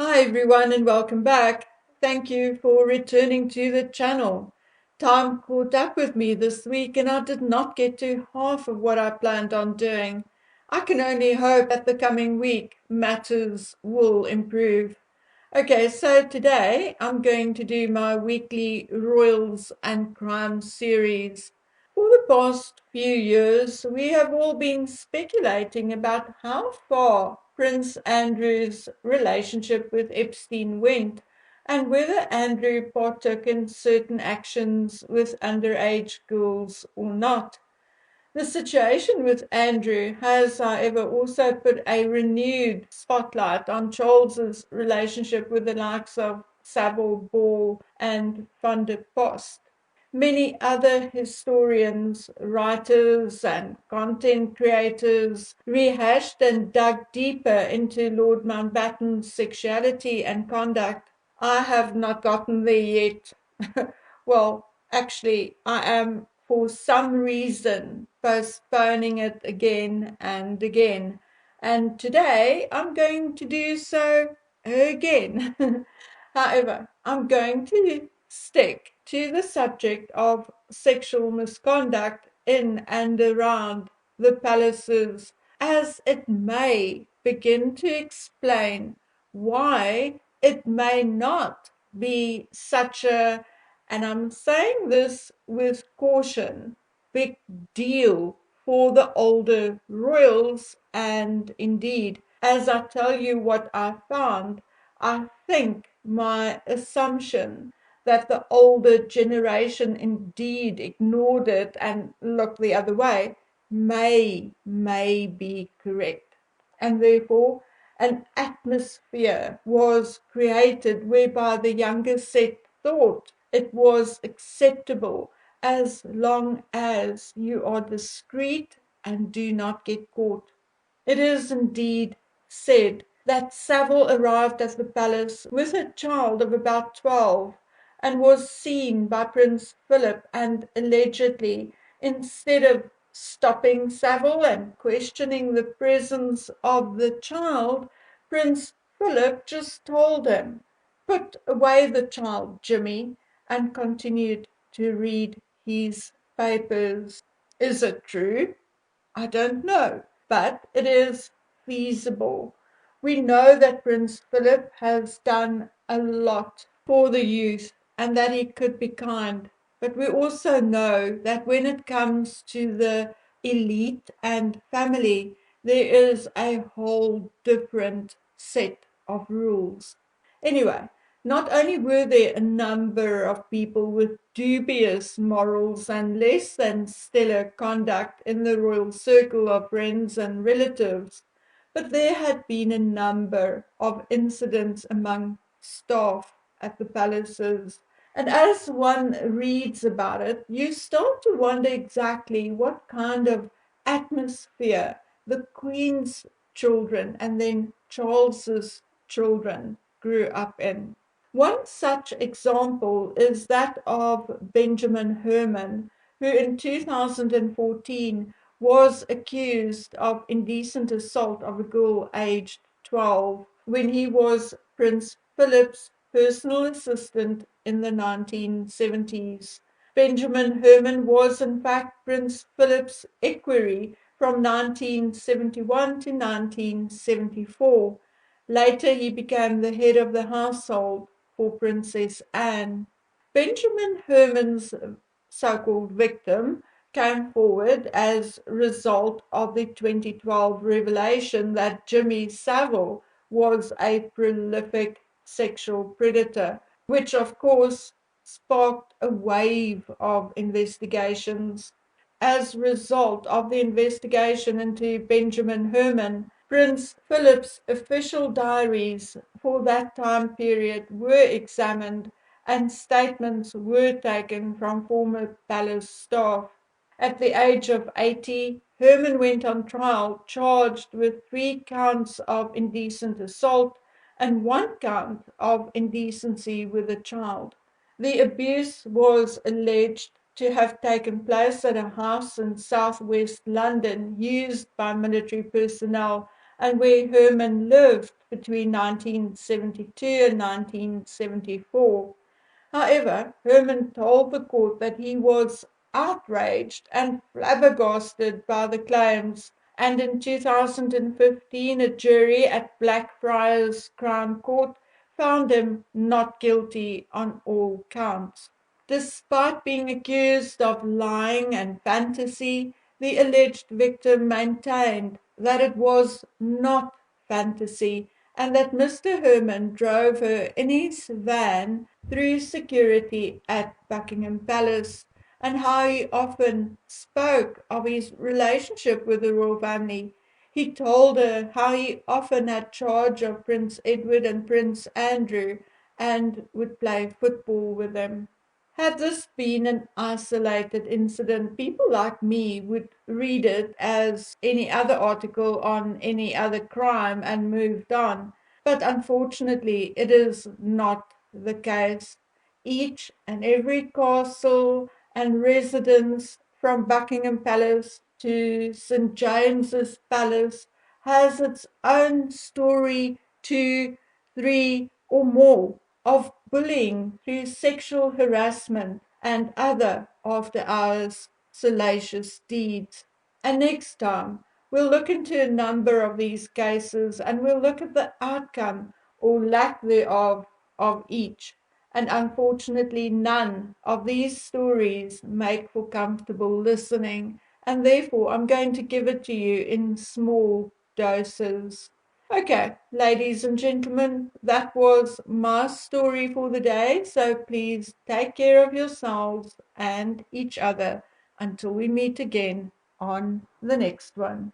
Hi everyone and welcome back. Thank you for returning to the channel. Time caught up with me this week and I did not get to half of what I planned on doing. I can only hope that the coming week matters will improve. Okay, so today I'm going to do my weekly Royals and Crime series. For the past few years, we have all been speculating about how far Prince Andrew's relationship with Epstein went and whether Andrew partook in certain actions with underage girls or not. The situation with Andrew has, however, also put a renewed spotlight on Charles's relationship with the likes of Savile Ball and Van der Post. Many other historians, writers, and content creators rehashed and dug deeper into Lord Mountbatten's sexuality and conduct. I have not gotten there yet. Well, actually, I am for some reason postponing it again and again. And today I'm going to do so again. However, I'm going to stick to the subject of sexual misconduct in and around the palaces, as it may begin to explain why it may not be such a, and I'm saying this with caution, big deal for the older royals. And indeed, as I tell you what I found, I think my assumption that the older generation indeed ignored it and looked the other way may be correct. And therefore, an atmosphere was created whereby the younger set thought it was acceptable as long as you are discreet and do not get caught. It is indeed said that Savile arrived at the palace with a child of about 12 and was seen by Prince Philip, and allegedly, instead of stopping Savile and questioning the presence of the child, Prince Philip just told him, "Put away the child, Jimmy," and continued to read his papers. Is it true? I don't know, but it is feasible. We know that Prince Philip has done a lot for the youth and that he could be kind. But we also know that when it comes to the elite and family, there is a whole different set of rules. Anyway, not only were there a number of people with dubious morals and less than stellar conduct in the royal circle of friends and relatives, but there had been a number of incidents among staff at the palaces. And as one reads about it, you start to wonder exactly what kind of atmosphere the Queen's children and then Charles's children grew up in. One such example is that of Benjamin Herman, who in 2014 was accused of indecent assault of a girl aged 12 when he was Prince Philip's personal assistant in the 1970s. Benjamin Herman was in fact Prince Philip's equerry from 1971 to 1974. Later, he became the head of the household for Princess Anne. Benjamin Herman's so-called victim came forward as a result of the 2012 revelation that Jimmy Savile was a prolific sexual predator, which of course sparked a wave of investigations. As a result of the investigation into Benjamin Herman, Prince Philip's official diaries for that time period were examined and statements were taken from former palace staff. At the age of 80, Herman went on trial charged with 3 counts of indecent assault and 1 count of indecency with a child. The abuse was alleged to have taken place at a house in southwest London used by military personnel and where Herman lived between 1972 and 1974. However, Herman told the court that he was outraged and flabbergasted by the claims, and in 2015 a jury at Blackfriars Crown Court found him not guilty on all counts. Despite being accused of lying and fantasy, the alleged victim maintained that it was not fantasy and that Mr Herman drove her in his van through security at Buckingham Palace, and how he often spoke of his relationship with the royal family. He told her how he often had charge of Prince Edward and Prince Andrew and would play football with them. Had this been an isolated incident, people like me would read it as any other article on any other crime and moved on. But unfortunately, it is not the case. Each and every castle and residence, from Buckingham Palace to St James's Palace, has its own story, two, three, or more, of bullying through sexual harassment and other after hours salacious deeds. And next time, we'll look into a number of these cases and we'll look at the outcome or lack thereof of each. And unfortunately, none of these stories make for comfortable listening, and therefore I'm going to give it to you in small doses. Okay, ladies and gentlemen, that was my story for the day. So please take care of yourselves and each other until we meet again on the next one.